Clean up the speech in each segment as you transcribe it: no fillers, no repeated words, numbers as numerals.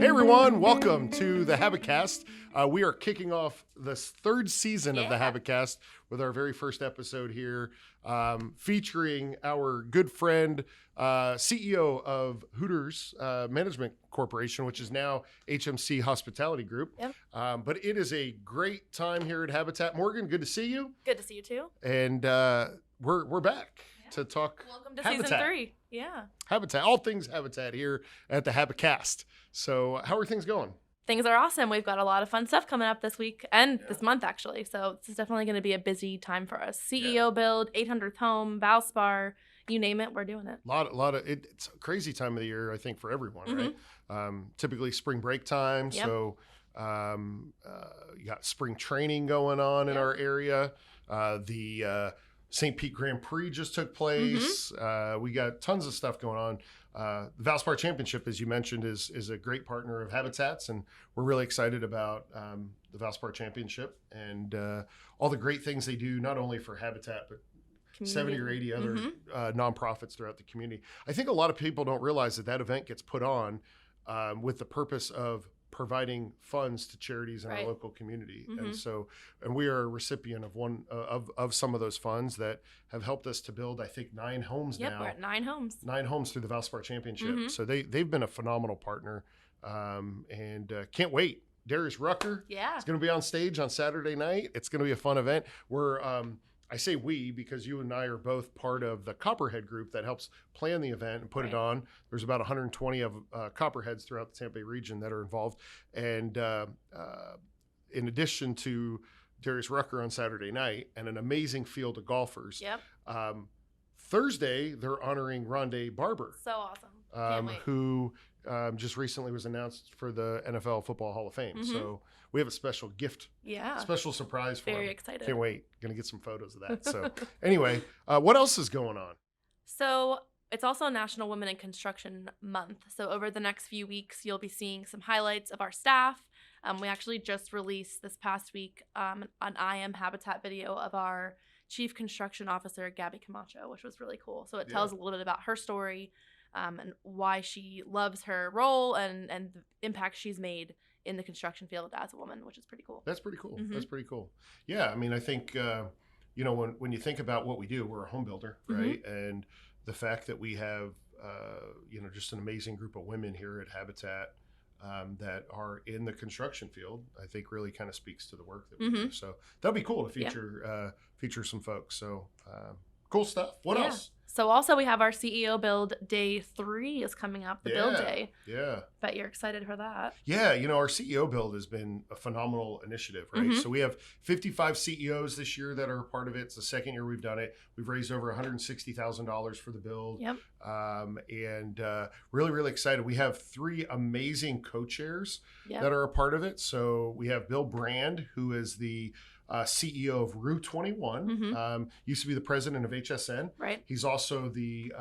Hey everyone, welcome to the Habicast. We are kicking off this third season of the Habicast with our very first episode here, featuring our good friend, CEO of Hooters Management Corporation, which is now HMC Hospitality Group. Yep. But it is a great time here at Habitat. Morgan, good to see you. Good to see you too. And we're back to talk Welcome to Habitat. season 3. Yeah. Habitat, all things Habitat here at the Habicast. So how are things going? Things are awesome. We've got a lot of fun stuff coming up this week and this month, actually. So this is definitely going to be a busy time for us. CEO build, 800th home, Valspar, you name it, we're doing it. It's a crazy time of the year, I think, for everyone, right? Typically spring break time. Yep. So you got spring training going on in our area. The St. Pete Grand Prix just took place. We got tons of stuff going on. The Valspar Championship, as you mentioned, is a great partner of Habitat's, and we're really excited about the Valspar Championship and all the great things they do, not only for Habitat, but community. 70 or 80 other nonprofits throughout the community. I think a lot of people don't realize that event gets put on with the purpose of providing funds to charities in our local community. And we are a recipient of one of some of those funds that have helped us to build, I think, 9 homes now. Yep, we're at 9 homes. 9 homes through the Valspar Championship. So they've been a phenomenal partner, and can't wait. Darius Rucker is going to be on stage on Saturday night. It's going to be a fun event. We're I say we because you and I are both part of the Copperhead group that helps plan the event and put it on. There's about 120 of Copperheads throughout the Tampa Bay region that are involved. And in addition to Darius Rucker on Saturday night and an amazing field of golfers, Thursday they're honoring Rondé Barber. So awesome. Can't wait. Who just recently was announced for the NFL Football Hall of Fame. So we have a special gift, special surprise for him. Very excited. Can't wait. Going to get some photos of that. So anyway, what else is going on? So it's also National Women in Construction Month. So over the next few weeks, you'll be seeing some highlights of our staff. We actually just released this past week an I Am Habitat video of our Chief Construction Officer, Gabby Camacho, which was really cool. So it tells a little bit about her story and why she loves her role and the impact she's made in the construction field as a woman, which is pretty cool. That's pretty cool. That's pretty cool. Yeah, I mean, I think, when you think about what we do, we're a home builder, right? And the fact that we have, just an amazing group of women here at Habitat that are in the construction field, I think really kind of speaks to the work that we do. So that'll be cool to feature some folks. So cool stuff. What else? So also we have our CEO build day 3 is coming up, the build day. Yeah. Bet you're excited for that. Yeah. Our CEO build has been a phenomenal initiative, right? So we have 55 CEOs this year that are a part of it. It's the second year we've done it. We've raised over $160,000 for the build. Yep. And really, really excited. We have 3 amazing co-chairs that are a part of it. So we have Bill Brand, who is the CEO of Rue 21, used to be the president of HSN. Right. He's also the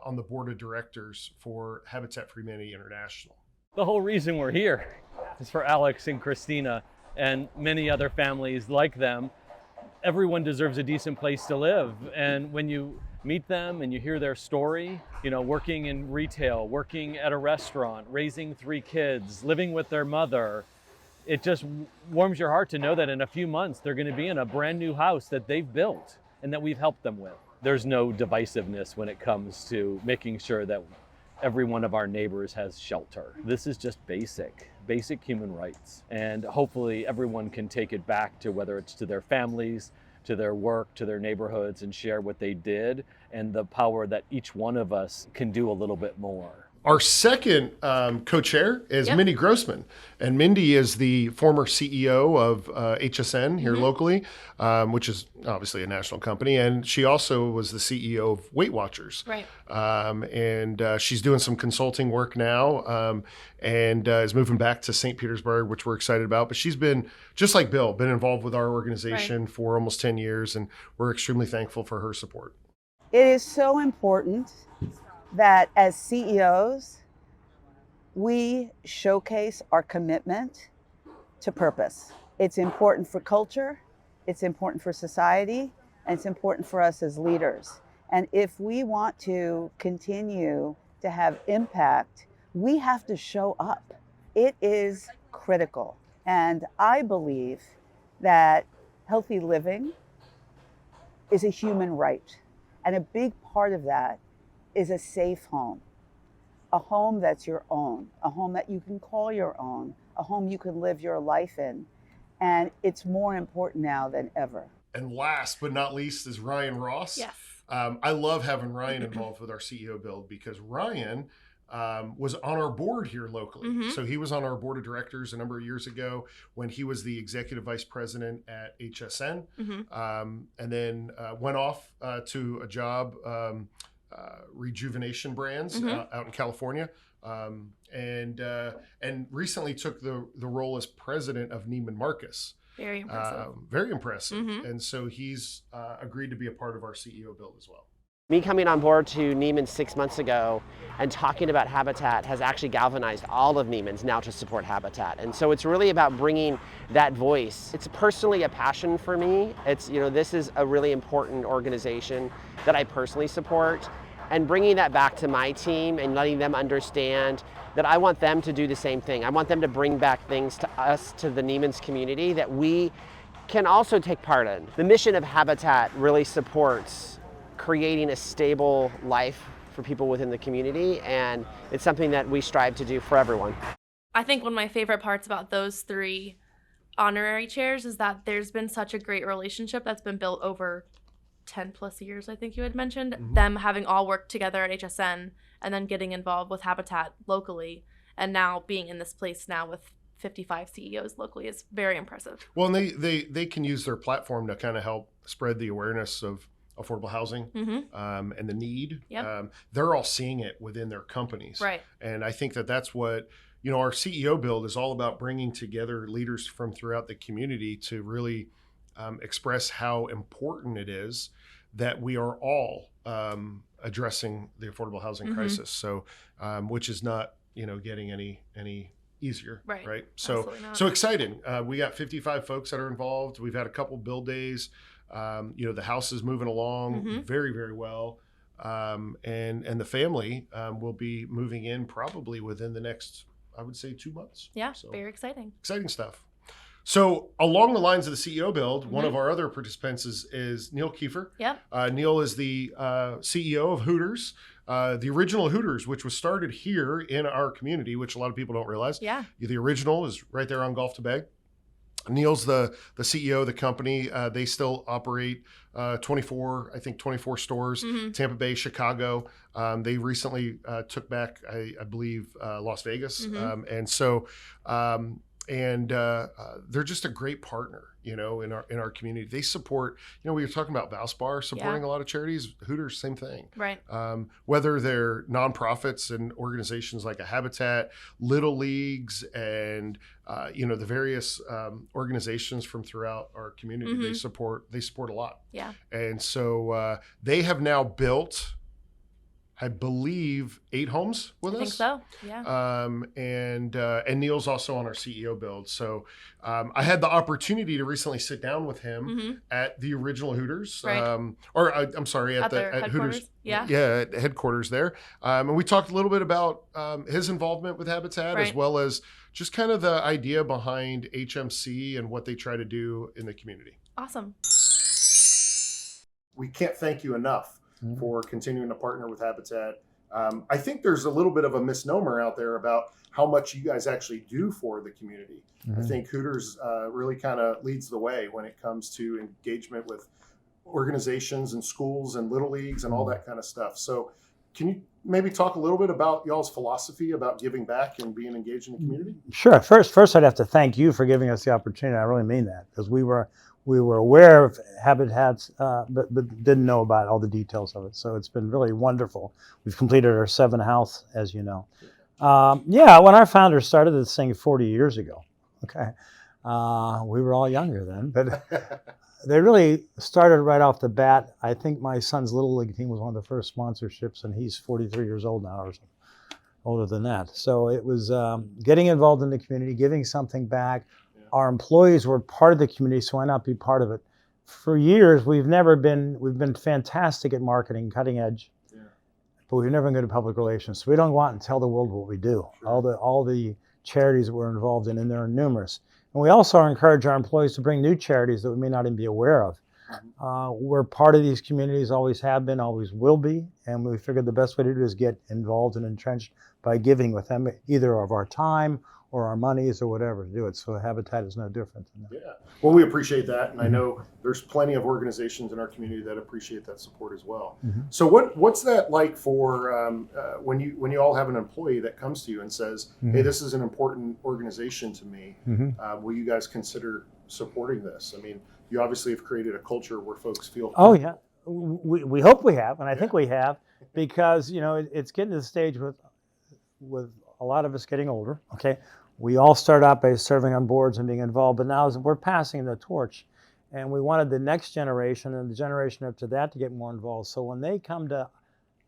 on the board of directors for Habitat for Humanity International. The whole reason we're here is for Alex and Christina and many other families like them. Everyone deserves a decent place to live. And when you meet them and you hear their story, working in retail, working at a restaurant, raising 3 kids, living with their mother, it just warms your heart to know that in a few months they're going to be in a brand new house that they've built and that we've helped them with. There's no divisiveness when it comes to making sure that every one of our neighbors has shelter. This is just basic human rights. And hopefully everyone can take it back to whether it's to their families, to their work, to their neighborhoods, and share what they did and the power that each one of us can do a little bit more. Our second co-chair is Mindy Grossman, and Mindy is the former CEO of HSN here locally, which is obviously a national company, and she also was the CEO of Weight Watchers. Right. And she's doing some consulting work now, and is moving back to St. Petersburg, which we're excited about. But she's been, just like Bill, been involved with our organization for almost 10 years, and we're extremely thankful for her support. It is so important that as CEOs, we showcase our commitment to purpose. It's important for culture, it's important for society, and it's important for us as leaders. And if we want to continue to have impact, we have to show up. It is critical. And I believe that healthy living is a human right. And a big part of that is a safe home, a home that's your own, a home that you can call your own, a home you can live your life in. And it's more important now than ever. And last but not least is Ryan Ross. Yes. I love having Ryan involved with our CEO build because Ryan was on our board here locally. So he was on our board of directors a number of years ago when he was the executive vice president at HSN, and then went off to a job, Rejuvenation Brands out in California, and recently took the role as president of Neiman Marcus. Very impressive. Very impressive. And so he's agreed to be a part of our CEO build as well. Me coming on board to Neiman 6 months ago and talking about Habitat has actually galvanized all of Neiman's now to support Habitat. And so it's really about bringing that voice. It's personally a passion for me. It's, you know, this is a really important organization that I personally support, and bringing that back to my team and letting them understand that I want them to do the same thing. I want them to bring back things to us, to the Neiman's community that we can also take part in. The mission of Habitat really supports creating a stable life for people within the community, and it's something that we strive to do for everyone. I think one of my favorite parts about those 3 honorary chairs is that there's been such a great relationship that's been built over 10 plus years, I think you had mentioned, them having all worked together at HSN and then getting involved with Habitat locally, and now being in this place now with 55 CEOs locally is very impressive. Well, and they can use their platform to kind of help spread the awareness of affordable housing and the need. They're all seeing it within their companies. Right. And I think that that's what, you know, our CEO build is all about, bringing together leaders from throughout the community to really express how important it is that we are all addressing the affordable housing crisis. So, which is not, you know, getting any easier. Right. So exciting. We got 55 folks that are involved. We've had a couple build days. You know, the house is moving along very, very well. And the family will be moving in probably within the next, I would say, 2 months. Yeah, so, very exciting. Exciting stuff. So along the lines of the CEO build, one of our other participants is Neil Kiefer. Neil is the CEO of Hooters, the original Hooters, which was started here in our community, which a lot of people don't realize. The original is right there on Gulf to Bay. Neil's the CEO of the company. They still operate 24 stores, Tampa Bay, Chicago. They recently took back, I believe, Las Vegas. And so they're just a great partner, you know, in our community. They support, you know, we were talking about Valspar supporting a lot of charities. Hooters, same thing. Right. Whether they're nonprofits and organizations like a Habitat, Little Leagues, and you know, the various organizations from throughout our community, they support a lot. And so they have now built, I believe, 8 homes with us. I think so. Yeah. And Neil's also on our CEO build. So I had the opportunity to recently sit down with him at the original Hooters, I'm sorry, at Hooters. At headquarters there. And we talked a little bit about his involvement with Habitat, as well as just kind of the idea behind HMC and what they try to do in the community. Awesome. We can't thank you enough for continuing to partner with Habitat. I think there's a little bit of a misnomer out there about how much you guys actually do for the community. I think Hooters really kind of leads the way when it comes to engagement with organizations and schools and Little Leagues and all that kind of stuff. So can you maybe talk a little bit about y'all's philosophy about giving back and being engaged in the community? Sure. First, I'd have to thank you for giving us the opportunity. I really mean that, because we were aware of Habitats, but didn't know about all the details of it. So it's been really wonderful. We've completed our 7th house, as you know. When our founders started this thing 40 years ago, we were all younger then, but they really started right off the bat. I think my son's Little League team was one of the first sponsorships, and he's 43 years old now, or something, older than that. So it was getting involved in the community, giving something back. Our employees were part of the community, so why not be part of it? For years, we've been fantastic at marketing, cutting edge, but we've never been good at public relations. So we don't go out and tell the world what we do. All the charities that we're involved in, and there are numerous. And we also encourage our employees to bring new charities that we may not even be aware of. We're part of these communities, always have been, always will be, and we figured the best way to do it is get involved and entrenched by giving with them, either of our time or our monies or whatever to do it. So Habitat is no different than that. Yeah. Well, we appreciate that, and I know there's plenty of organizations in our community that appreciate that support as well. So what's that like for when you all have an employee that comes to you and says, "Hey, this is an important organization to me. Will you guys consider supporting this?" I mean, you obviously have created a culture where folks feel. Oh yeah, we hope we have, and I think we have, because it's getting to the stage with a lot of us getting older. Okay, we all start out by serving on boards and being involved, but now we're passing the torch, and we wanted the next generation and the generation up to that to get more involved. So when they come to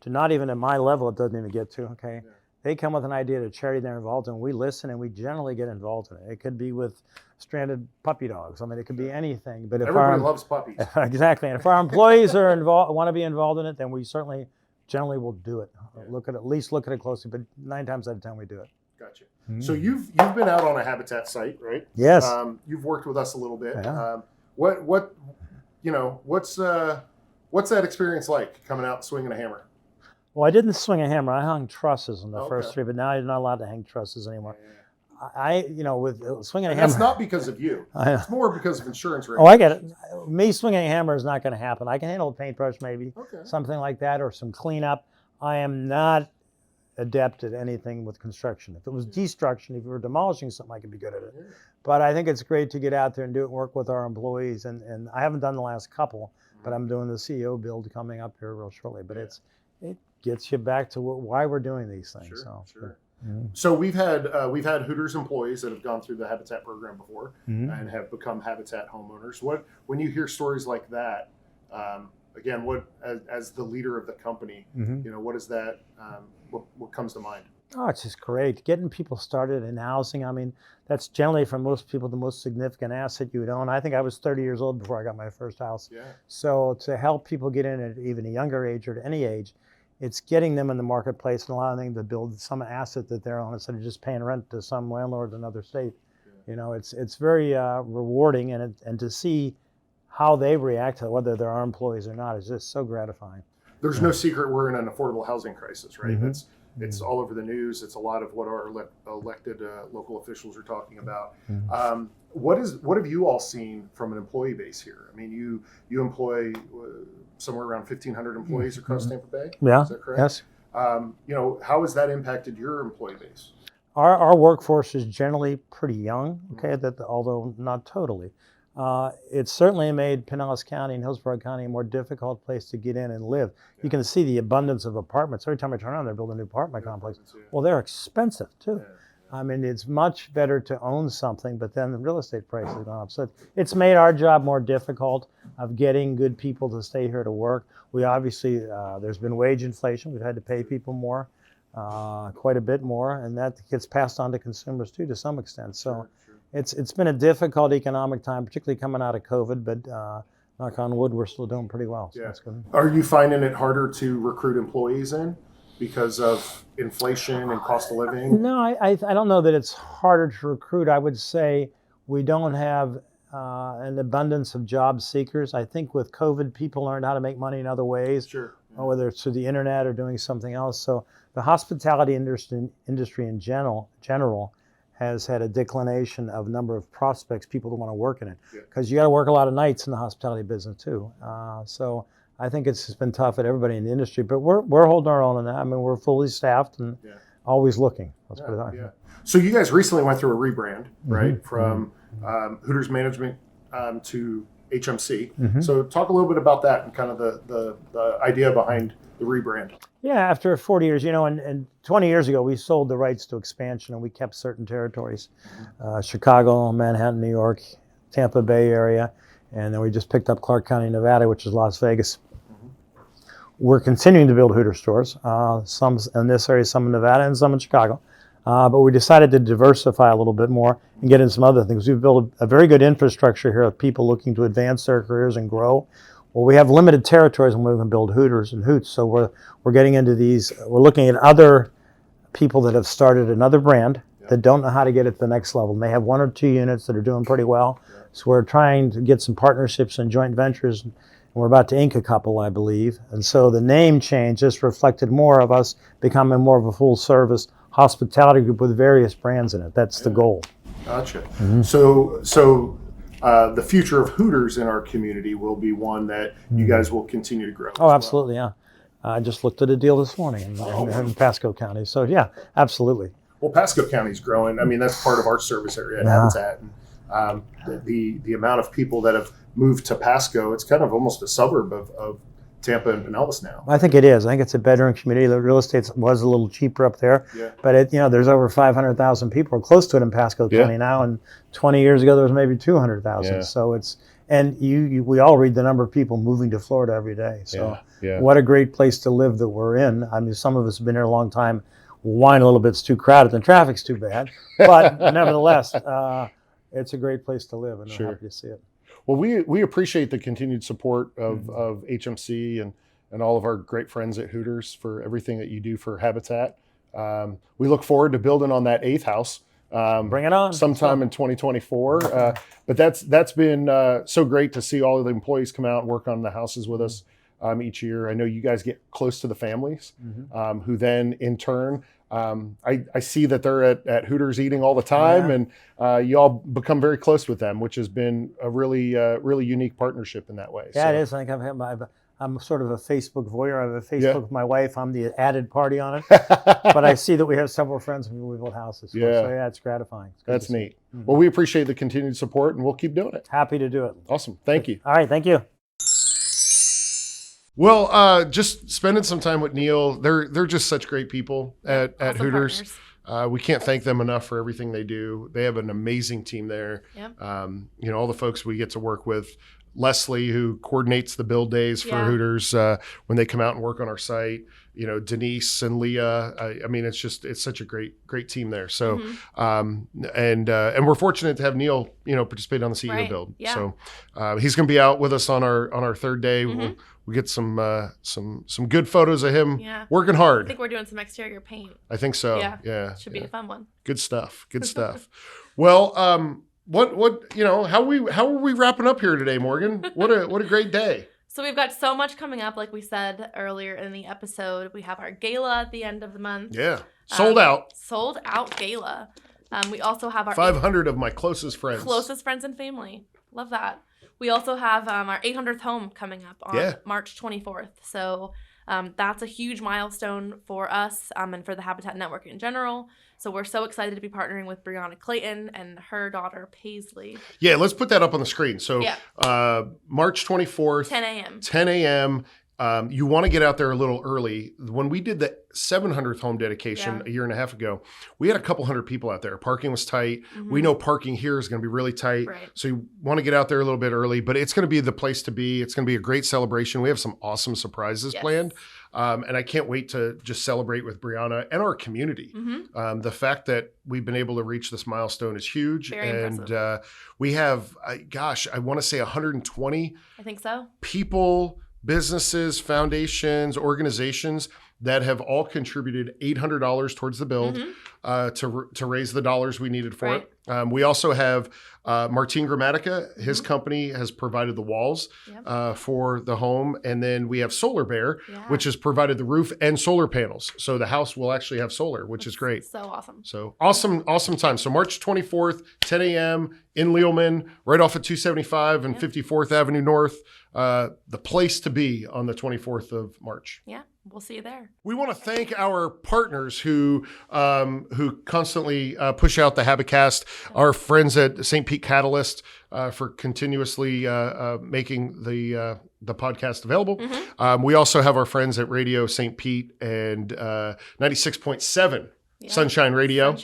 not even at my level, it doesn't even get to. Okay, they come with an idea to charity they're involved in. We listen, and we generally get involved in it. It could be with stranded puppy dogs. I mean, it could be anything. But if everybody loves puppies, exactly, and if our employees are involved, want to be involved in it, then we generally will do it. Look at it closely, but 9 times out of 10 we do it. Gotcha. So you've been out on a Habitat site, right? Yes. You've worked with us a little bit. Yeah. What's that experience like coming out and swinging a hammer? Well, I didn't swing a hammer. I hung trusses in the first 3, but now I'm not allowed to hang trusses anymore. With swinging a hammer. That's not because of you. It's more because of insurance rates. Oh, I get it. Me swinging a hammer is not going to happen. I can handle a paintbrush, maybe something like that, or some cleanup. I am not adept at anything with construction. If it was destruction, if we were demolishing something, I could be good at it. But I think it's great to get out there and do it and work with our employees. And I haven't done the last couple, but I'm doing the CEO build coming up here real shortly. But it gets you back to why we're doing these things. Sure. So we've had Hooters employees that have gone through the Habitat program before and have become Habitat homeowners. When you hear stories like that, again, as the leader of the company, what is that? What comes to mind? Oh, it's just great getting people started in housing. I mean, that's generally for most people the most significant asset you would own. I think I was 30 years old before I got my first house. Yeah. So to help people get in at even a younger age or at any age, it's getting them in the marketplace and allowing them to build some asset that they're on instead of just paying rent to some landlord in another state. Yeah. It's very rewarding, and to see how they react to it, whether they're our employees or not, is just so gratifying. There's no secret we're in an affordable housing crisis, right? It's all over the news. It's a lot of what our elected local officials are talking about. What have you all seen from an employee base here? I mean, you employ somewhere around 1,500 employees across Tampa Bay. Yeah. Is that correct? Yes. How has that impacted your employee base? Our workforce is generally pretty young. Okay, although not totally. It's certainly made Pinellas County and Hillsborough County a more difficult place to get in and live. Yeah. You can see the abundance of apartments. Every time I turn around, they're building a new apartment complex. Yeah. Well, they're expensive too. Yeah. I mean, it's much better to own something, but then the real estate prices have gone up. So it's made our job more difficult of getting good people to stay here to work. We obviously, there's been wage inflation. We've had to pay people more, quite a bit more, and that gets passed on to consumers too to some extent. So. Sure. It's been a difficult economic time, particularly coming out of COVID, but knock on wood, we're still doing pretty well. So that's good. Are you finding it harder to recruit employees in because of inflation and cost of living? No, I don't know that it's harder to recruit. I would say we don't have an abundance of job seekers. I think with COVID, people learned how to make money in other ways, sure. Whether it's through the internet or doing something else. So the hospitality industry in general has had a declination of number of prospects, people who want to work in it, because you got to work a lot of nights in the hospitality business too. So I think it's just been tough at everybody in the industry, but we're holding our own on that. I mean, we're fully staffed and always looking. Let's put it that way. So you guys recently went through a rebrand, right, from Hooters management to HMC. So talk a little bit about that and kind of the idea behind the rebrand. Yeah, after 40 years, and 20 years ago, we sold the rights to expansion and we kept certain territories, Chicago, Manhattan, New York, Tampa Bay area, and then we just picked up Clark County, Nevada, which is Las Vegas. We're continuing to build Hooters stores, some in this area, some in Nevada, and some in Chicago. But we decided to diversify a little bit more and get into some other things. We've built a very good infrastructure here of people looking to advance their careers and grow. Well, we have limited territories and we can build Hooters and Hoots. So we're getting into these. We're looking at other people that have started another brand that don't know how to get it to the next level. And they have 1 or 2 units that are doing pretty well. So we're trying to get some partnerships and joint ventures. And we're about to ink a couple, I believe. And so the name change just reflected more of us becoming more of a full service hospitality group with various brands in it. That's the goal. Gotcha. So the future of Hooters in our community will be one that you guys will continue to grow. Oh, absolutely, yeah. I just looked at a deal this morning in Pasco County. So yeah, absolutely. Well, Pasco County's growing. I mean, that's part of our service area at Habitat. And, the amount of people that have moved to Pasco, it's kind of almost a suburb of Tampa and Pinellas now. I think it is. I think it's a bedroom community. The real estate was a little cheaper up there, but there's over 500,000 people, or close to it in Pasco County now. And 20 years ago, there was maybe 200,000. Yeah. So it's, and we all read the number of people moving to Florida every day. So what a great place to live that we're in. I mean, some of us have been here a long time. Whine a little bit, it's too crowded, the traffic's too bad. But nevertheless, it's a great place to live, and I'm happy to see it. Well, we appreciate the continued support of HMC and all of our great friends at Hooters for everything that you do for Habitat. We look forward to building on that 8th house. Bring it on. Sometime in 2024. But that's been so great to see all of the employees come out and work on the houses with us each year. I know you guys get close to the families, who then in turn, I see that they're at Hooters eating all the time, and you all become very close with them, which has been a really unique partnership in that way. Yeah, it is. I think I'm sort of a Facebook voyeur. I have a Facebook with my wife. I'm the added party on it. But I see that we have several friends who we build houses for. So yeah, it's gratifying. It's That's neat. Well, we appreciate the continued support, and we'll keep doing it. Happy to do it. Awesome. Thank you. All right. Thank you. Well, just spending some time with Neil. They're just such great people at Hooters. We can't thank them enough for everything they do. They have an amazing team there. Yep. All the folks we get to work with. Leslie, who coordinates the build days for Hooters when they come out and work on our site. Denise and Leah. I mean, it's such a great team there. So, and we're fortunate to have Neil, participate on the CEO build. Yeah. So, he's going to be out with us on our 3rd day. We'll get some good photos of him working hard. I think we're doing some exterior paint. I think so. Yeah. Should be a fun one. Good stuff. Good stuff. Well, how are we wrapping up here today, Morgan? What a great day. So we've got so much coming up, like we said earlier in the episode. We have our gala at the end of the month. Yeah. Sold out gala. We also have our 500 of my closest friends and family. Love that. We also have our 800th home coming up on March 24th. So that's a huge milestone for us and for the Habitat Network in general. So we're so excited to be partnering with Brianna Clayton and her daughter, Paisley. Yeah, let's put that up on the screen. So March 24th. 10 a.m. 10 a.m. You want to get out there a little early. When we did the 700th home dedication a year and a half ago, we had a couple hundred people out there. Parking was tight. We know parking here is going to be really tight. Right. So you want to get out there a little bit early, but it's going to be the place to be. It's going to be a great celebration. We have some awesome surprises planned. And I can't wait to just celebrate with Brianna and our community. The fact that we've been able to reach this milestone is huge. Very impressive. We have, I want to say 120 I think so. People, businesses, foundations, organizations that have all contributed $800 towards the build to raise the dollars we needed for it. We also have Martin Gramatica. His company has provided the walls for the home. And then we have Solar Bear, which has provided the roof and solar panels. So the house will actually have solar, which is great. So awesome. So awesome time. So March 24th, 10 a.m. in Lealman, right off at 275 and 54th Avenue North. The place to be on the 24th of March. Yeah. We'll see you there. We want to thank our partners who constantly push out the Habicast, our friends at St. Pete Catalyst for continuously making the podcast available. We also have our friends at Radio St. Pete and 96.7 Sunshine Radio.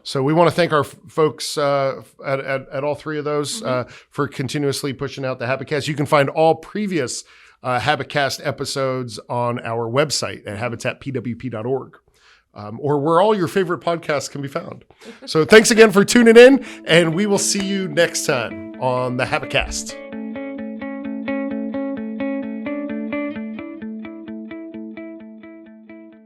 So we want to thank our folks at all three of those for continuously pushing out the Habicast. You can find all previous Habicast episodes on our website at habitatpwp.org, or where all your favorite podcasts can be found. So thanks again for tuning in, and we will see you next time on the Habicast.